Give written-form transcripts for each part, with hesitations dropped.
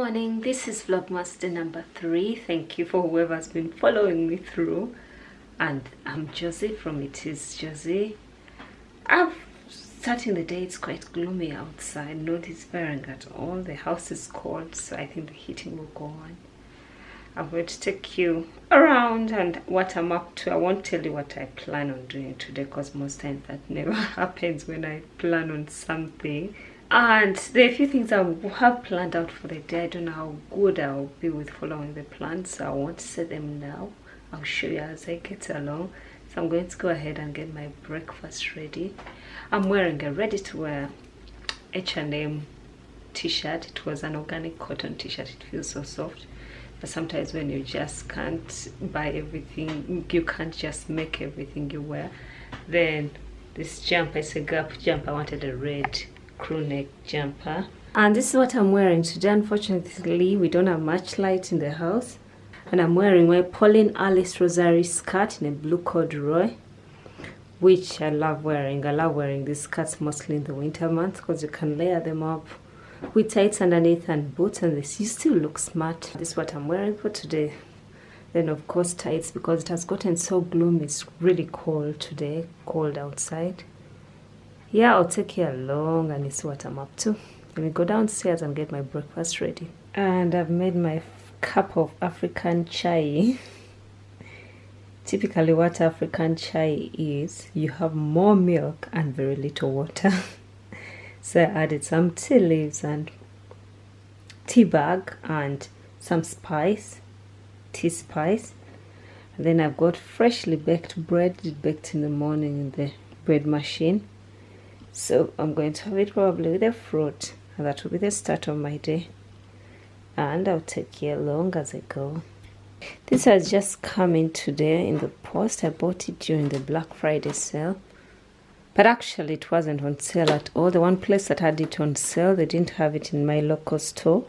morning, this is Vlogmas number 3. Thank you for whoever's been following me through. And I'm Josie from It Is Josie. I'm starting the day, it's quite gloomy outside, not inspiring at all. The house is cold, so I think the heating will go on. I'm going to take you around and what I'm up to. I won't tell you what I plan on doing today because most times that never happens when I plan on something. And there are a few things I have planned out for the day. I don't know how good I'll be with following the plans, so I won't say them now. I'll show you as I get along. So I'm going to go ahead and get my breakfast ready. I'm wearing a ready-to-wear H&M t-shirt. It was an organic cotton t-shirt. It feels so soft. But sometimes when you just can't buy everything, you can't just make everything you wear. Then this jumper is a Gap jumper. I wanted a red crew neck jumper, and this is what I'm wearing today. Unfortunately, we don't have much light in the house, and I'm wearing my Pauline Alice Rosary skirt in a blue corduroy, which I love wearing. I love wearing these skirts mostly in the winter months because you can layer them up with tights underneath and boots, and this you still look smart. This is what I'm wearing for today. Then of course tights because it has gotten so gloomy. It's really cold today, cold outside. Yeah, I'll take you along and it's what I'm up to. Let me go downstairs and get my breakfast ready. And I've made my cup of African chai. Typically what African chai is, you have more milk and very little water. So I added some tea leaves and tea bag and some spice, tea spice. And then I've got freshly baked bread, baked in the morning in the bread machine. So I'm going to have it probably with a fruit, and that will be the start of my day. And I'll take you along as I go. This has just come in today in the post. I bought it during the Black Friday sale, but actually it wasn't on sale at all. The one place that had it on sale, they didn't have it in my local store,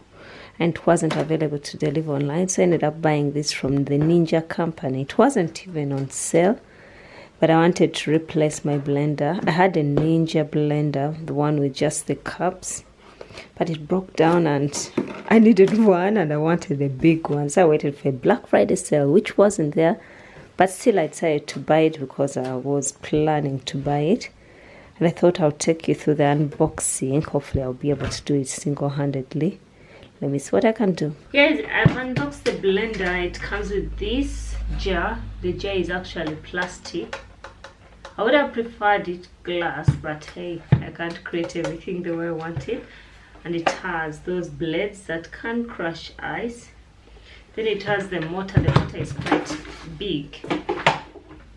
and it wasn't available to deliver online, so I ended up buying this from the Ninja company. It wasn't even on sale, but I wanted to replace my blender. I had a Ninja blender, the one with just the cups, but it broke down and I needed one and I wanted the big one. So I waited for a Black Friday sale, which wasn't there, but still I decided to buy it because I was planning to buy it. And I thought I'll take you through the unboxing. Hopefully I'll be able to do it single-handedly. Let me see what I can do. Guys, I've unboxed the blender. It comes with this jar. The jar is actually plastic. I would have preferred it glass, but hey, I can't create everything the way I want it. And it has those blades that can crush ice. Then it has the motor. The motor is quite big.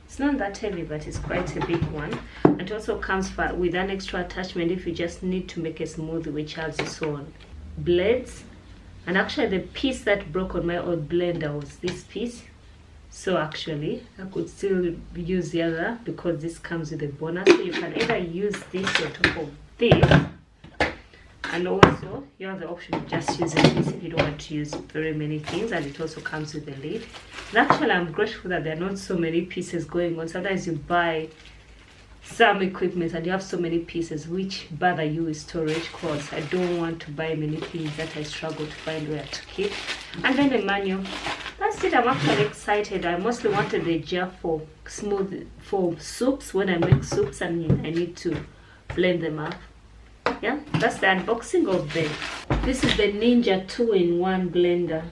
It's not that heavy, but it's quite a big one. And it also comes with an extra attachment if you just need to make a smoothie, which has its own blades. And actually the piece that broke on my old blender was this piece. So actually I could still use the other because this comes with a bonus. So you can either use this on top of this, and also you have the option of just using this if you don't want to use very many things. And it also comes with a lid. And actually I'm grateful that there are not so many pieces going on. Sometimes you buy some equipment and you have so many pieces which bother you with storage, because I don't want to buy many things that I struggle to find where to keep. And then the manual. That's it. I'm actually excited. I mostly wanted the jar for soups when I make soups and I need to blend them up. Yeah, that's the unboxing of this is the Ninja 2-in-1 blender,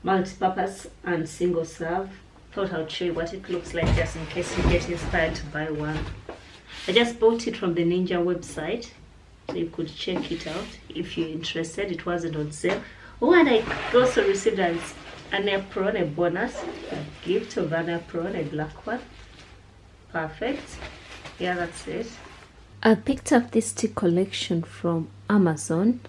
multi-purpose and single serve. Thought I'll show you what it looks like just in case you get inspired to buy one. I just bought it from the Ninja website, so you could check it out if you're interested. It wasn't on sale. Oh, and I also received an apron, a bonus, a gift of an apron, a black one. Perfect. Yeah, that's it. I picked up this tea collection from Amazon,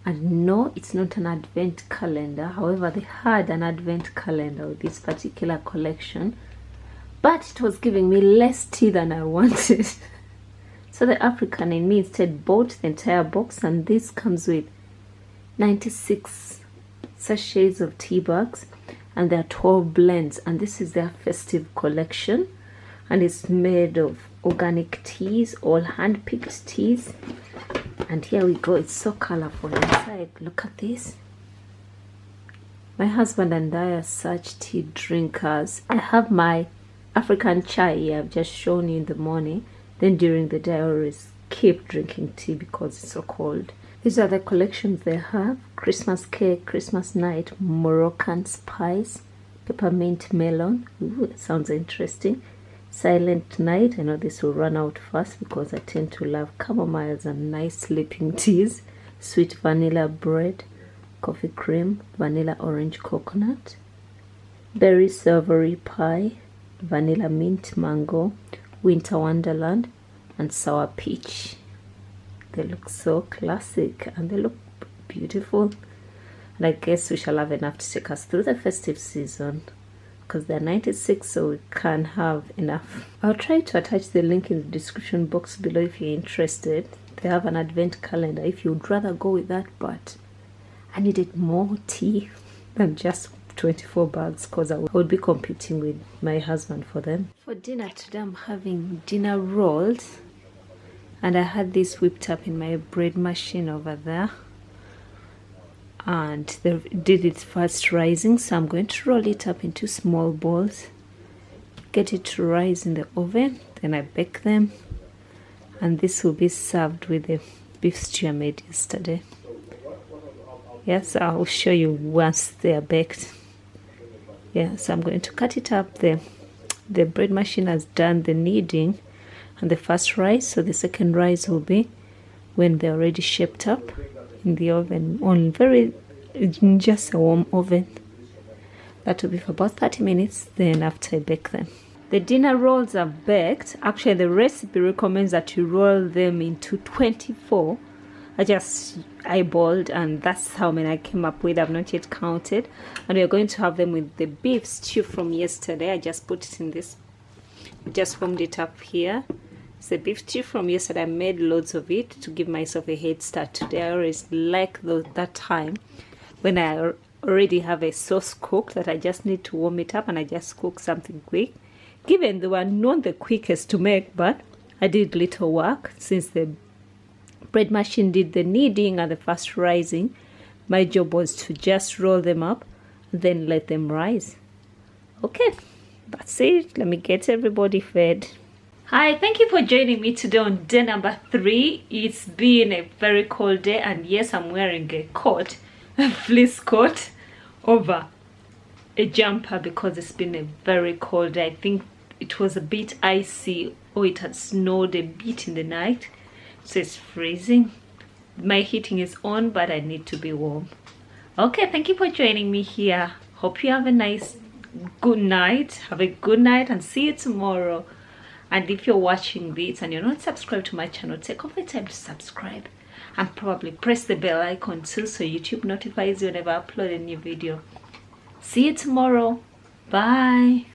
and no, it's not an advent calendar. However, they had an advent calendar with this particular collection, but it was giving me less tea than I wanted. So the African in me instead bought the entire box, and this comes with 96 sachets of tea bags, and there are 12 blends, and this is their festive collection, and it's made of organic teas, all hand-picked teas. And here we go. It's so colorful inside. Look at this. My husband and I are such tea drinkers. I have my African chai here, I've just shown you in the morning. Then during the day I always keep drinking tea because it's so cold. These are the collections they have. Christmas cake, Christmas night, Moroccan spice, peppermint melon. Ooh, that sounds interesting. Silent night. I know this will run out fast because I tend to love chamomiles and nice sleeping teas. Sweet vanilla bread, coffee cream, vanilla orange coconut, berry savory pie, vanilla mint mango, winter wonderland, and sour peach. They look so classic and they look beautiful. And I guess we shall have enough to take us through the festive season because they're 96, so we can have enough. I'll try to attach the link in the description box below if you're interested. They have an advent calendar if you'd rather go with that, but I needed more tea than just 24 bags because I would be competing with my husband for them. For dinner today I'm having dinner rolls, and I had this whipped up in my bread machine over there, and they did it fast rising, so I'm going to roll it up into small balls, get it to rise in the oven, then I bake them, and this will be served with the beef stew I made yesterday. Yes, I'll show you once they are baked. Yeah, so I'm going to cut it up. The bread machine has done the kneading and the first rise, so the second rise will be when they're already shaped up in the oven on just a warm oven. That will be for about 30 minutes, then after I bake them. The dinner rolls are baked. Actually, the recipe recommends that you roll them into 24. I just eyeballed, and that's how many I came up with. I've not yet counted. And we're going to have them with the beef stew from yesterday. I just put it in this, just warmed it up here. It's the beef stew from yesterday. I made loads of it to give myself a head start today. I always like that time when I already have a sauce cooked that I just need to warm it up and I just cook something quick. Given they were not the quickest to make, but I did little work since the bread machine did the kneading and the fast rising. My job was to just roll them up, then let them rise. Okay, that's it. Let me get everybody fed. Hi, thank you for joining me today on day number 3. It's been a very cold day, and yes, I'm wearing a coat, a fleece coat over a jumper because it's been a very cold day. I think it was a bit icy, or it had snowed a bit in the night, so it's freezing. My heating is on, but I need to be warm. Okay, thank you for joining me here. Hope you have a nice good night. Have a good night and see you tomorrow. And if you're watching this and you're not subscribed to my channel, take off the time to subscribe and probably press the bell icon too, so YouTube notifies you whenever I upload a new video. See you tomorrow. Bye.